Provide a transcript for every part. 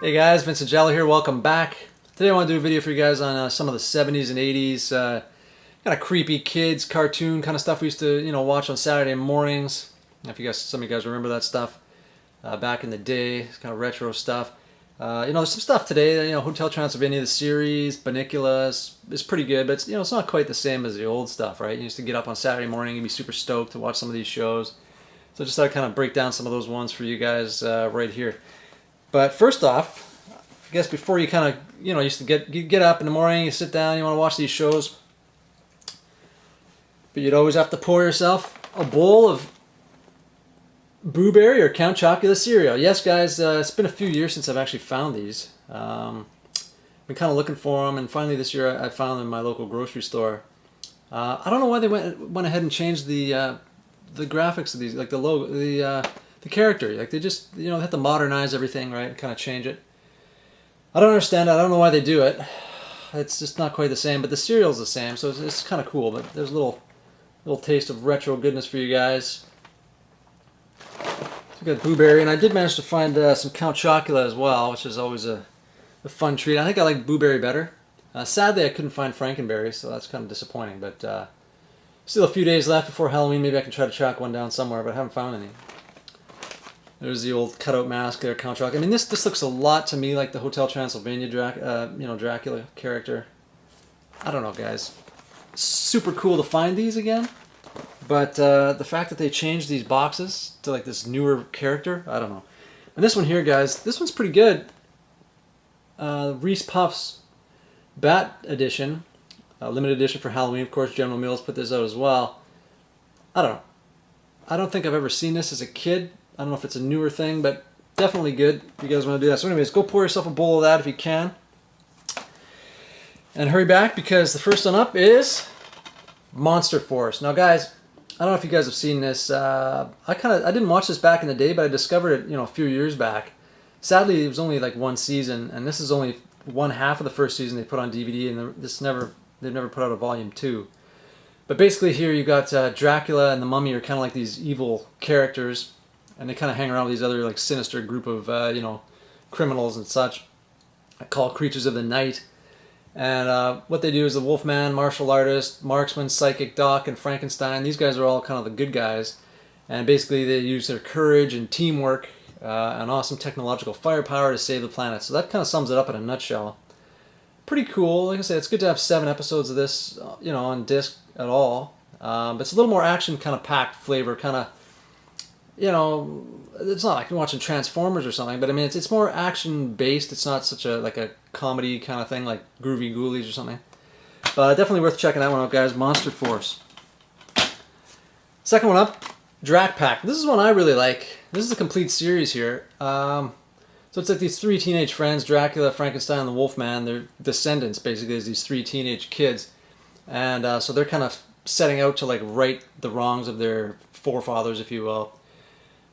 Hey guys, Vincent Giallo here. Welcome back. Today I want to do a video for you guys on some of the 70s and 80s kind of creepy kids cartoon kind of stuff we used to watch on Saturday mornings. If you guys, some of you guys remember that stuff back in the day, it's kind of retro stuff. There's some stuff today. Hotel Transylvania, the series, Bunnicula is pretty good, but it's not quite the same as the old stuff, right? You used to get up on Saturday morning and be super stoked to watch some of these shows. So just thought I'd kind of break down some of those ones for you guys right here. But first off, I guess before you kind of, used to get up in the morning, you sit down, you want to watch these shows, but you'd always have to pour yourself a bowl of Blueberry or Count Chocula cereal. Yes, guys, it's been a few years since I've actually found these. Been kind of looking for them, and finally this year I found them in my local grocery store. I don't know why they went ahead and changed the graphics of these, like the logo, the character. Like they just, they have to modernize everything, right, and kind of change it. I don't understand it. I don't know why they do it. It's just not quite the same, but the cereal's the same, so it's kind of cool. But there's a little taste of retro goodness for you guys. So we got Blueberry, and I did manage to find some Count Chocula as well, which is always a fun treat. I think I like Blueberry better. Sadly, I couldn't find Franken Berries, so that's kind of disappointing. But still a few days left before Halloween. Maybe I can try to track one down somewhere, but I haven't found any. There's the old cutout mask there, Count Chocula. I mean, this looks a lot to me like the Hotel Transylvania Dracula character. I don't know, guys. Super cool to find these again, but the fact that they changed these boxes to like this newer character, I don't know. And this one here, guys, this one's pretty good. Reese Puffs Bat Edition, limited edition for Halloween. Of course, General Mills put this out as well. I don't know. I don't think I've ever seen this as a kid. I don't know if it's a newer thing, but definitely good if you guys want to do that. So anyways, go pour yourself a bowl of that if you can. And hurry back because the first one up is Monster Force. Now guys, I don't know if you guys have seen this. I didn't watch this back in the day, but I discovered it a few years back. Sadly, it was only like one season, and this is only one half of the first season they put on DVD, and they've never put out a volume 2. But basically here you got Dracula and the Mummy are kind of like these evil characters. And they kind of hang around with these other like sinister group of criminals and such, called creatures of the night. And what they do is the Wolfman, martial artist, marksman, psychic, Doc, and Frankenstein. These guys are all kind of the good guys, and basically they use their courage and teamwork and awesome technological firepower to save the planet. So that kind of sums it up in a nutshell. Pretty cool. Like I said, it's good to have 7 episodes of this, on disc at all. But it's a little more action kind of packed flavor, kind of. It's not like you're watching Transformers or something, but I mean, it's more action-based. It's not such a comedy kind of thing like Groovie Goolies or something. But definitely worth checking that one out, guys. Monster Force. Second one up, Drak Pack. This is one I really like. This is a complete series here. So it's like these 3 teenage friends, Dracula, Frankenstein, and the Wolfman. They're descendants, basically, as these 3 teenage kids. And so they're kind of setting out to like right the wrongs of their forefathers, if you will.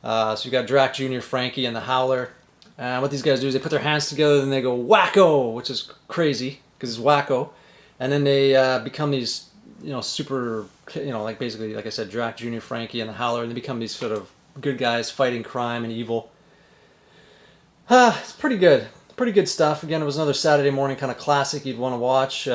So you got Drac Jr., Frankie, and the Howler. And what these guys do is they put their hands together and they go wacko, which is crazy because it's wacko. And then they become these, super, like basically, like I said, Drac Jr., Frankie, and the Howler, and they become these sort of good guys fighting crime and evil. It's pretty good. Pretty good stuff. Again, it was another Saturday morning kind of classic you'd want to watch.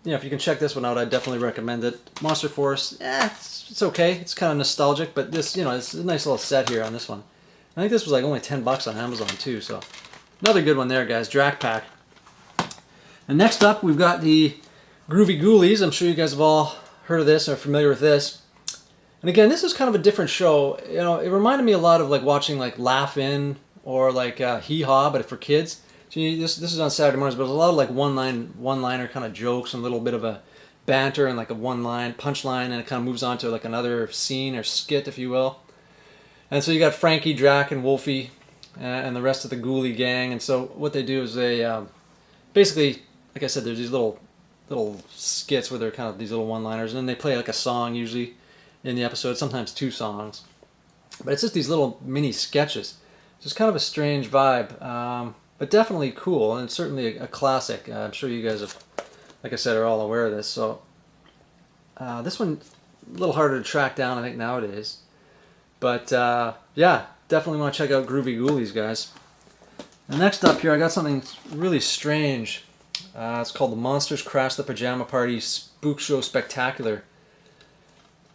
If you can check this one out, I'd definitely recommend it. Monster Force, it's okay. It's kind of nostalgic, but this, it's a nice little set here on this one. I think this was like only $10 on Amazon too, so another good one there, guys. Drak Pack. And next up, we've got the Groovie Goolies. I'm sure you guys have all heard of this or are familiar with this. And again, this is kind of a different show. It reminded me a lot of like watching like Laugh In or like Hee Haw, but for kids. So this is on Saturday mornings, but there's a lot of like one-liner kind of jokes and a little bit of a banter and like a one-line punchline, and it kind of moves on to like another scene or skit, if you will. And so you got Frankie, Drac, and Wolfie, and the rest of the Ghoulie gang. And so what they do is they basically, like I said, there's these little skits where they're kind of these little one-liners, and then they play like a song usually in the episode, sometimes 2 songs. But it's just these little mini sketches. It's just kind of a strange vibe. But definitely cool, and certainly a classic. I'm sure you guys have, like I said, are all aware of this. So this one, a little harder to track down, I think, nowadays. But yeah, definitely want to check out Groovie Goolies, guys. And next up here, I got something really strange. It's called the Monsters Crash the Pajama Party Spook Show Spectacular.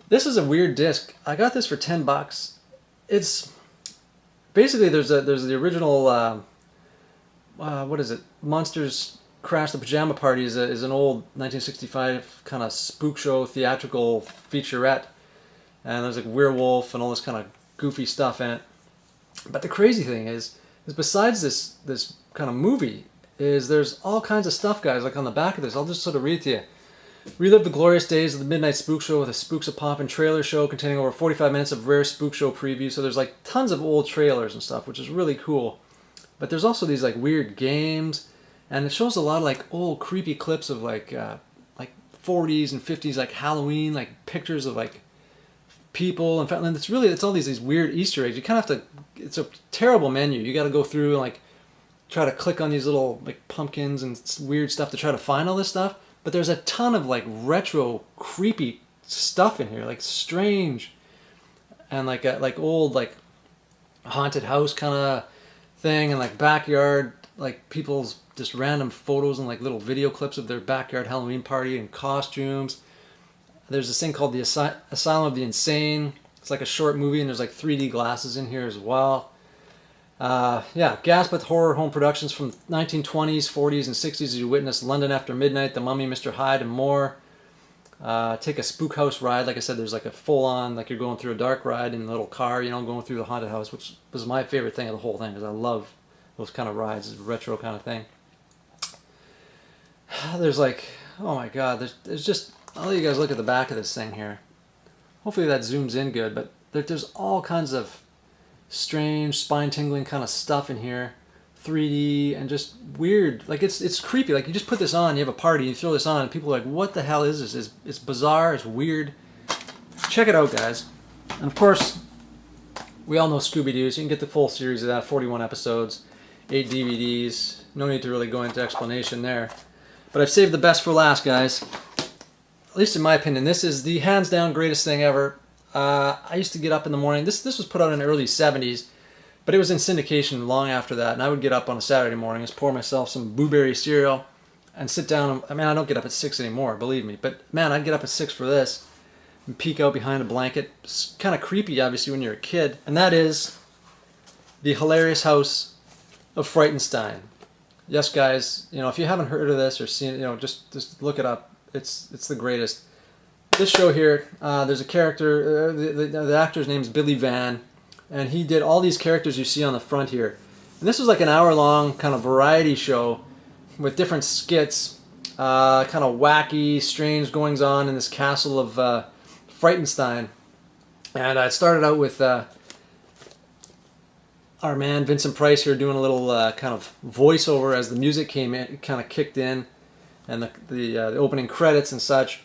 This is a weird disc. I got this for $10. It's basically there's the original what is it? Monsters Crash the Pajama Party is an old 1965 kind of spook show theatrical featurette, and there's like werewolf and all this kind of goofy stuff in it. But the crazy thing is besides this kind of movie, there's all kinds of stuff, guys. Like on the back of this, I'll just sort of read it to you. Relive the glorious days of the Midnight Spook Show with a Spooks of Pop and trailer show containing over 45 minutes of rare spook show previews. So there's like tons of old trailers and stuff, which is really cool. But there's also these like weird games, and it shows a lot of like old creepy clips of like 40s and 50s like Halloween, like pictures of like people. In fact, and it's all these weird Easter eggs. You kind of have to. It's a terrible menu. You got to go through and like try to click on these little like pumpkins and weird stuff to try to find all this stuff. But there's a ton of like retro creepy stuff in here, like strange and like old like haunted house kind of thing, and like backyard, like people's just random photos and like little video clips of their backyard Halloween party and costumes. There's this thing called the Asylum of the Insane. It's like a short movie, and there's like 3D glasses in here as well. Yeah, gasp with horror home productions from 1920s, 40s, and 60s as you witness London After Midnight, The Mummy, Mr. Hyde, and more. Take a spook house ride. Like I said, there's like a full-on, like you're going through a dark ride in a little car, going through the haunted house, which was my favorite thing of the whole thing, because I love those kind of rides, retro kind of thing. There's like, oh my god, there's just, I'll let you guys look at the back of this thing here. Hopefully that zooms in good, but there's all kinds of strange, spine-tingling kind of stuff in here, 3D, and just weird. Like it's creepy. Like you just put this on, you have a party, you throw this on, and people are like, "What the hell is this?" It's bizarre. It's weird. Check it out, guys. And of course, we all know Scooby-Doo, so you can get the full series of that. 41 episodes, 8 DVDs. No need to really go into explanation there. But I've saved the best for last, guys. At least in my opinion, this is the hands-down greatest thing ever. I used to get up in the morning. This was put out in the early 70s, but it was in syndication long after that. And I would get up on a Saturday morning, just pour myself some blueberry cereal, and sit down. I mean, I don't get up at 6 anymore, believe me. But man, I'd get up at 6 for this, and peek out behind a blanket. It's kind of creepy, obviously, when you're a kid. And that is the hilarious House of Frightenstein. Yes, guys. If you haven't heard of this or seen it, just look it up. It's the greatest. This show here, there's a character, the actor's name is Billy Van, and he did all these characters you see on the front here. And this was like an hour-long kind of variety show with different skits, kind of wacky, strange goings-on in this castle of Frightenstein. And I started out with our man Vincent Price here doing a little kind of voiceover as the music came in, kind of kicked in, and the opening credits and such.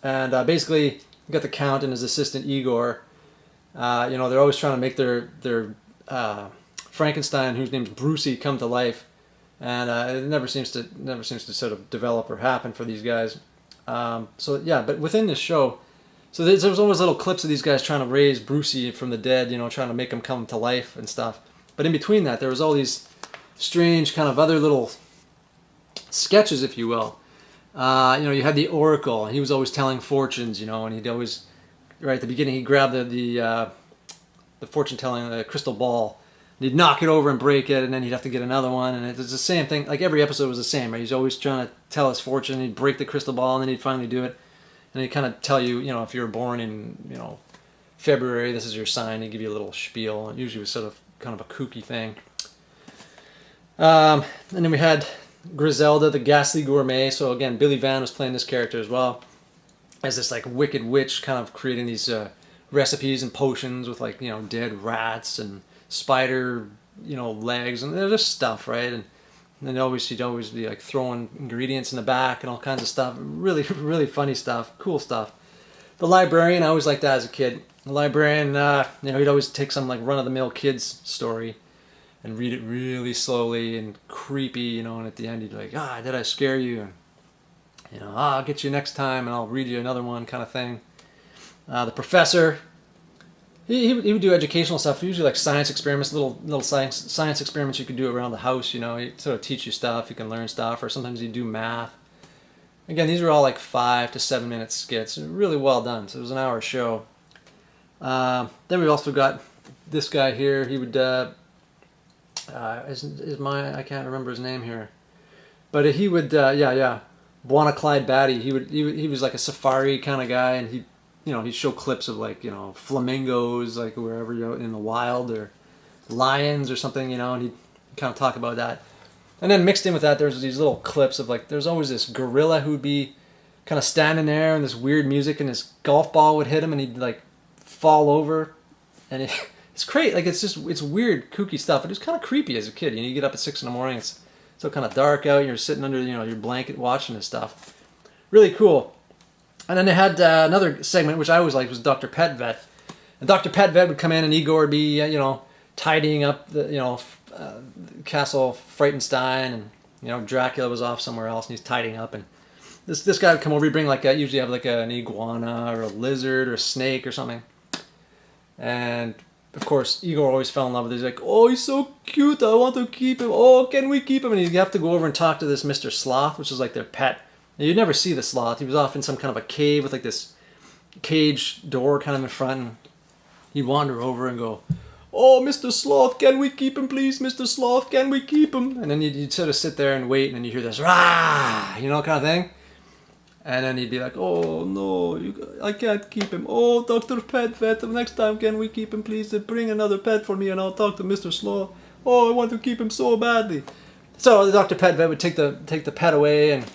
And basically, you got the Count and his assistant Igor. They're always trying to make their Frankenstein, whose name's Brucey, come to life, and it never seems to sort of develop or happen for these guys. So yeah, but within this show, so there's always little clips of these guys trying to raise Brucey from the dead, trying to make him come to life and stuff. But in between that, there was all these strange kind of other little sketches, if you will. You had the Oracle, and he was always telling fortunes, and he'd always, right at the beginning, he'd grab the fortune telling, the crystal ball, and he'd knock it over and break it, and then he'd have to get another one, and it's the same thing. Like every episode was the same, right? He's always trying to tell his fortune, he'd break the crystal ball, and then he'd finally do it, and he'd kind of tell you, if you were born in, February, this is your sign. He'd give you a little spiel, and usually it was sort of kind of a kooky thing. And then we had Griselda, the ghastly gourmet. So again, Billy Van was playing this character as well, as this like wicked witch, kind of creating these recipes and potions with like dead rats and spider legs, and they're just stuff, right? And then she'd always be like throwing ingredients in the back and all kinds of stuff. Really, really funny stuff, cool stuff. The librarian, I always liked that as a kid. The librarian, he'd always take some like run-of-the-mill kids story and read it really slowly and creepy, and at the end he'd be like, did I scare you? And, I'll get you next time and I'll read you another one kind of thing. The professor, he would do educational stuff, usually like science experiments, little science experiments you could do around the house. You know, he'd sort of teach you stuff, you can learn stuff, or sometimes he'd do math. Again, these were all like 5 to 7 minute skits, really well done. So it was an hour show. Then we've also got this guy here. He would I can't remember his name here, but he would Buona Clyde Batty. He was like a safari kind of guy, and he'd show clips of like, flamingos, like wherever you're in the wild, or lions or something, and he'd kind of talk about that. And then mixed in with that, there's these little clips of like, there's always this gorilla who'd be kind of standing there, and this weird music, and this golf ball would hit him, and he'd like fall over, and it's great. Like it's weird, kooky stuff, but it's kind of creepy as a kid. You get up at 6 in the morning, it's so kind of dark out, you're sitting under your blanket watching this stuff. Really cool. And then they had another segment which I always liked, was Dr. Pet Vet. And Dr. Pet Vet would come in, and Igor would be tidying up the Castle Frightenstein, and Dracula was off somewhere else, and he's tidying up, and this guy would come over. He'd bring usually have an iguana or a lizard or a snake or something. And of course, Igor always fell in love with it. He's like, "Oh, he's so cute. I want to keep him. Oh, can we keep him?" And you have to go over and talk to this Mr. Sloth, which is like their pet. Now, you'd never see the sloth. He was off in some kind of a cave with like this cage door kind of in front. And he'd wander over and go, "Oh, Mr. Sloth, can we keep him, please? Mr. Sloth, can we keep him?" And then you'd sort of sit there and wait, and then you hear this rah, kind of thing. And then he'd be like, "Oh no, I can't keep him. Oh, Dr. Pet Vet, next time can we keep him, please? Bring another pet for me, and I'll talk to Mr. Sloth. Oh, I want to keep him so badly." So the Dr. Pet Vet would take the pet away, and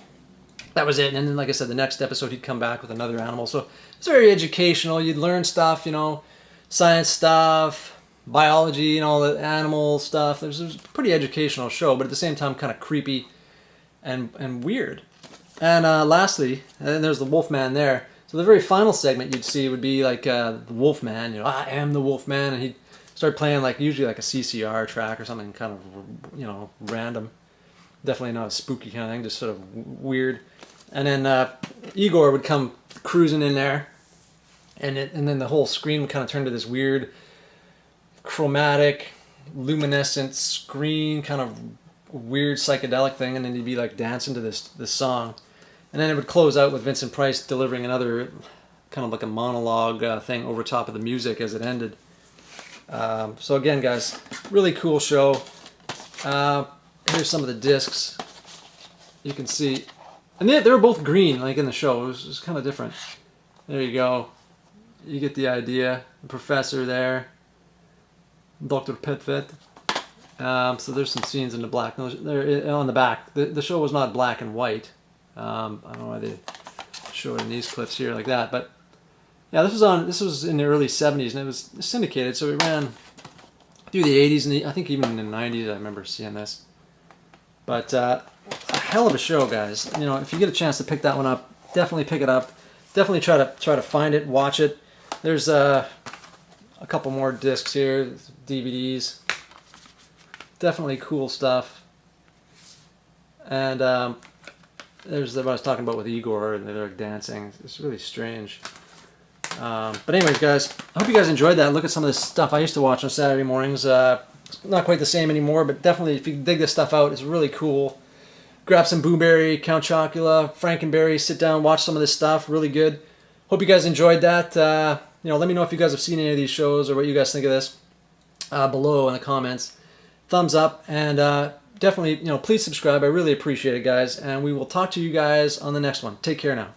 that was it. And then, like I said, the next episode he'd come back with another animal. So it's very educational. You'd learn stuff, science stuff, biology, the animal stuff. It was a pretty educational show, but at the same time kind of creepy and weird. And lastly, and there's the Wolfman there. So the very final segment you'd see would be like the Wolfman, "I am the Wolfman," and he'd start playing usually like a CCR track or something kind of, random. Definitely not a spooky kind of thing, just sort of weird. And then Igor would come cruising in there, and then the whole screen would kind of turn to this weird, chromatic, luminescent screen, kind of weird psychedelic thing, and then he'd be like dancing to this song. And then it would close out with Vincent Price delivering another kind of like a monologue thing over top of the music as it ended. So again, guys, really cool show. Here's some of the discs. You can see, and they were both green, like in the show. It was kind of different. There you go. You get the idea. The professor there, Dr. Pet Vet. So there's some scenes in the black. They're on the back. The show was not black and white. I don't know why they show it in these clips here like that, but yeah, this was in the early 70s, and it was syndicated, so it ran through the 80s, and I think even in the 90s I remember seeing this. But a hell of a show, guys. If you get a chance to pick that one up, definitely pick it up. Definitely try to find it, watch it. There's a couple more discs here, DVDs. Definitely cool stuff. And there's what I was talking about with Igor, and they're dancing. It's really strange. But anyways, guys, I hope you guys enjoyed that. Look at some of this stuff I used to watch on Saturday mornings. It's not quite the same anymore, but definitely if you dig this stuff out, it's really cool. Grab some Blueberry, Count Chocula, Franken Berries, sit down, watch some of this stuff. Really good. Hope you guys enjoyed that. Let me know if you guys have seen any of these shows or what you guys think of this below in the comments. Thumbs up, and definitely, please subscribe. I really appreciate it, guys, and we will talk to you guys on the next one. Take care now.